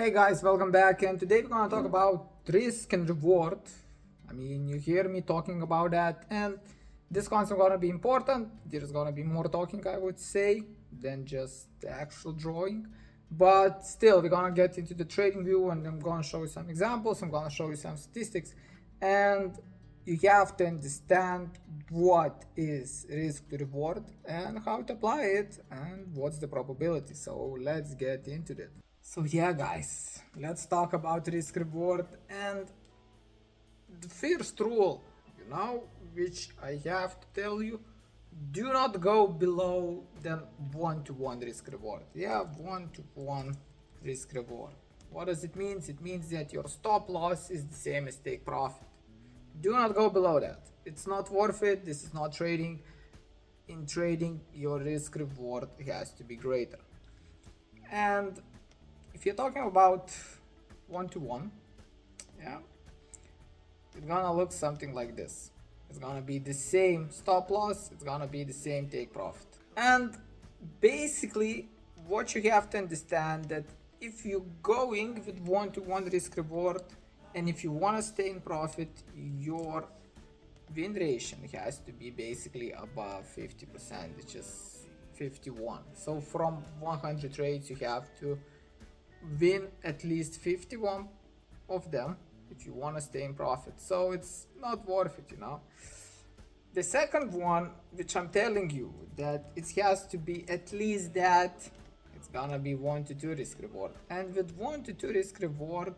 Hey guys, welcome back, and today we're gonna talk about risk and reward. I mean, you hear me talking about that, and this concept gonna be important. There's gonna be more talking, I would say, than just the actual drawing. But still, we're gonna get into the trading view, and I'm gonna show you some examples. I'm gonna show you some statistics, and you have to understand what is risk to reward and how to apply it and what's the probability. So let's get into it. So yeah guys, let's talk about risk reward and the first rule, which I have to tell you, do not go below than 1-to-1 risk reward. Yeah, 1-to-1 risk reward. What does it mean? It means that your stop loss is the same as take profit. Do not go below that. It's not worth it. This is not trading. In trading, your risk reward has to be greater. And if you're talking about 1-to-1, yeah, it's gonna look something like this. It's gonna be the same stop loss, it's gonna be the same take profit. And basically, what you have to understand that if you're going with 1-to-1 risk reward, and if you wanna stay in profit, your win ratio has to be basically above 50%, which is 51. So from 100 trades, you have to win at least 51 of them if you want to stay in profit. So it's not worth it. The second one, which I'm telling you, that it has to be at least that, it's gonna be 1-to-2 risk reward. And with 1-to-2 risk reward,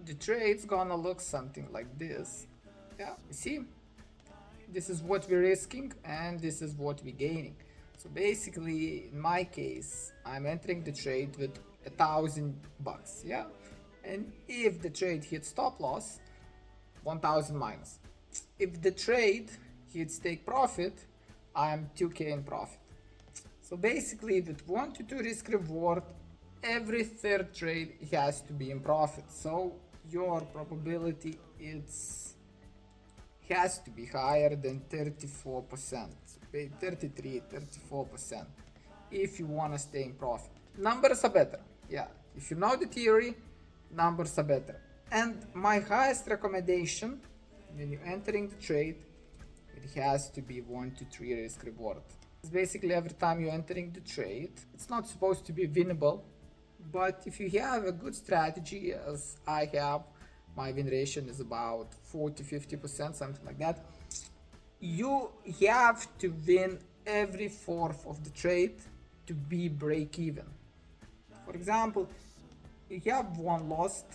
the trade's gonna look something like this. Yeah, you see, this is what we're risking and this is what we're gaining. So basically, in my case, I'm entering the trade with $1,000, yeah? And if the trade hits stop loss, 1,000 minus. If the trade hits take profit, I'm 2K in profit. So basically, with 1-to-2 risk reward, every third trade has to be in profit. So your probability has to be higher than 34%, 33, 34% if you want to stay in profit. Numbers are better, yeah. If you know the theory, numbers are better. And my highest recommendation when you're entering the trade, it has to be 1-to-3 risk reward. It's basically every time you're entering the trade, it's not supposed to be winnable, but if you have a good strategy, as I have, my win ratio is about 40-50%, something like that. You have to win every fourth of the trade to be break even. For example, you have one lost,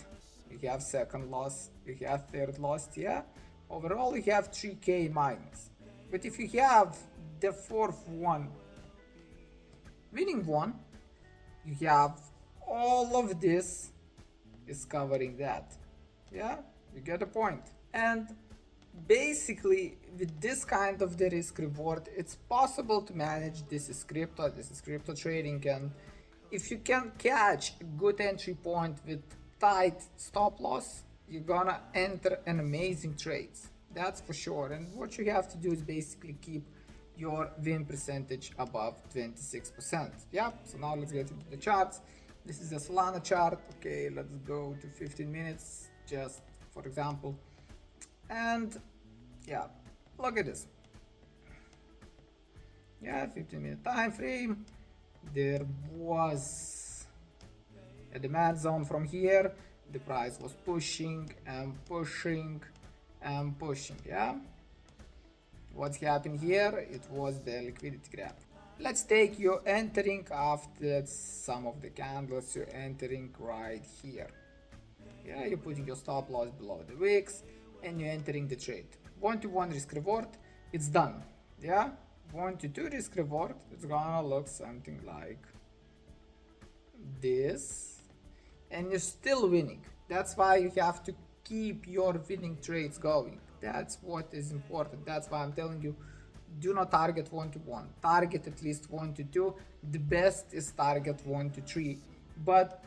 you have second loss, you have third lost, yeah? Overall, you have 3K minus. But if you have the fourth one, winning one, you have all of this is covering that. Yeah, you get the point. And basically, with this kind of the risk reward, it's possible to manage. This is crypto trading, and if you can catch a good entry point with tight stop loss, you're gonna enter an amazing trades. That's for sure. And what you have to do is basically keep your win percentage above 26%. Yeah, so now let's get into the charts. This is a Solana chart. Okay, let's go to 15 minutes. Just for example, and yeah, look at this. Yeah, 15-minute time frame. There was a demand zone from here. The price was pushing and pushing and pushing. Yeah, what's happened here? It was the liquidity grab. Let's take you entering after some of the candles. You're entering right here. Yeah, you're putting your stop loss below the wicks and you're entering the trade. 1-to-1 risk reward, it's done. Yeah, 1-to-2 risk reward, it's gonna look something like this, and you're still winning. That's why you have to keep your winning trades going. That's what is important. That's why I'm telling you, do not target 1-to-1. Target at least 1-to-2. The best is target 1-to-3. But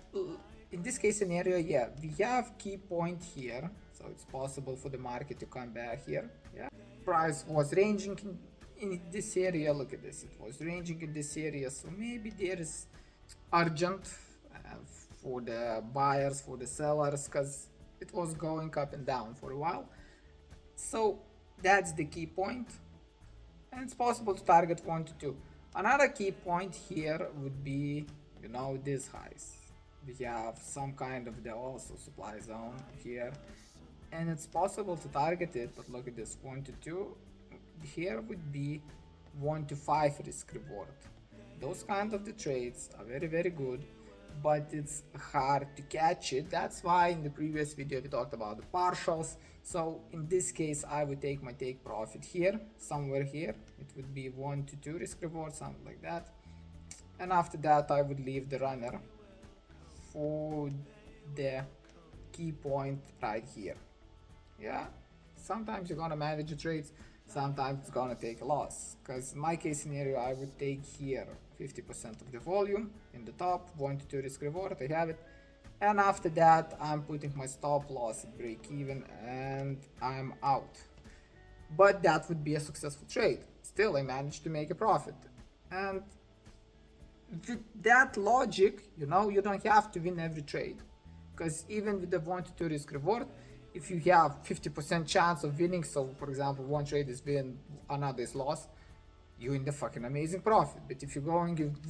in this case scenario, yeah, we have key point here, so it's possible for the market to come back here. Yeah, price was ranging in this area. Look at this, it was ranging in this area, so maybe there is urgent for the buyers, for the sellers, because it was going up and down for a while. So that's the key point, and it's possible to target 1 to 2. Another key point here would be, you know, these highs. We have some kind of the also supply zone here, and it's possible to target it, but look at this, 1 to 2. Here would be 1 to 5 risk reward. Those kind of the trades are very, very good, but it's hard to catch it. That's why in the previous video we talked about the partials. So in this case I would take my take profit here, somewhere here. It would be 1 to 2 risk reward, something like that. And after that I would leave the runner for the key point right here. Yeah, sometimes you're gonna manage your trades, sometimes it's gonna take a loss, because in my case scenario I would take here 50% of the volume in the top, 1 to 2 risk reward, I have it, and after that I'm putting my stop loss at break even and I'm out. But that would be a successful trade. Still I managed to make a profit, and with that logic, you know, you don't have to win every trade, because even with the 1 to 2 risk reward, if you have 50% chance of winning, so for example one trade is win, another is loss, you're in the fucking amazing profit. But if you're going with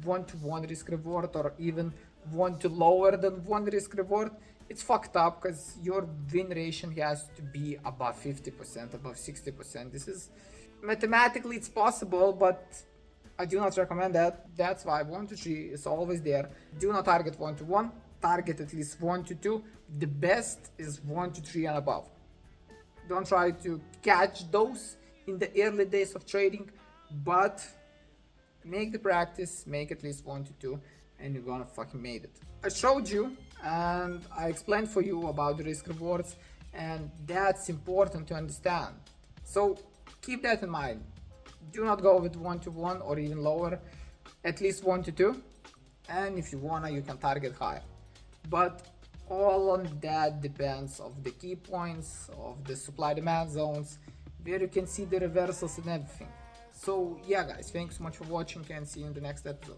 one to 1 risk reward, or even 1 to lower than 1 risk reward, it's fucked up, because your win ratio has to be above 50%, above 60%. This is mathematically it's possible, but I do not recommend that. That's why 1 to 3 is always there. Do not target 1 to 1, target at least 1 to 2. The best is 1 to 3 and above. Don't try to catch those in the early days of trading, but make the practice, make at least 1 to 2, and you're gonna fucking made it. I showed you and I explained for you about the risk rewards, and that's important to understand. So keep that in mind. Do not go with 1 to 1 or even lower, at least 1 to 2, and if you wanna you can target higher. But all on that depends of the key points, of the supply demand zones, where you can see the reversals and everything. So yeah guys, thanks so much for watching, and see you in the next episode.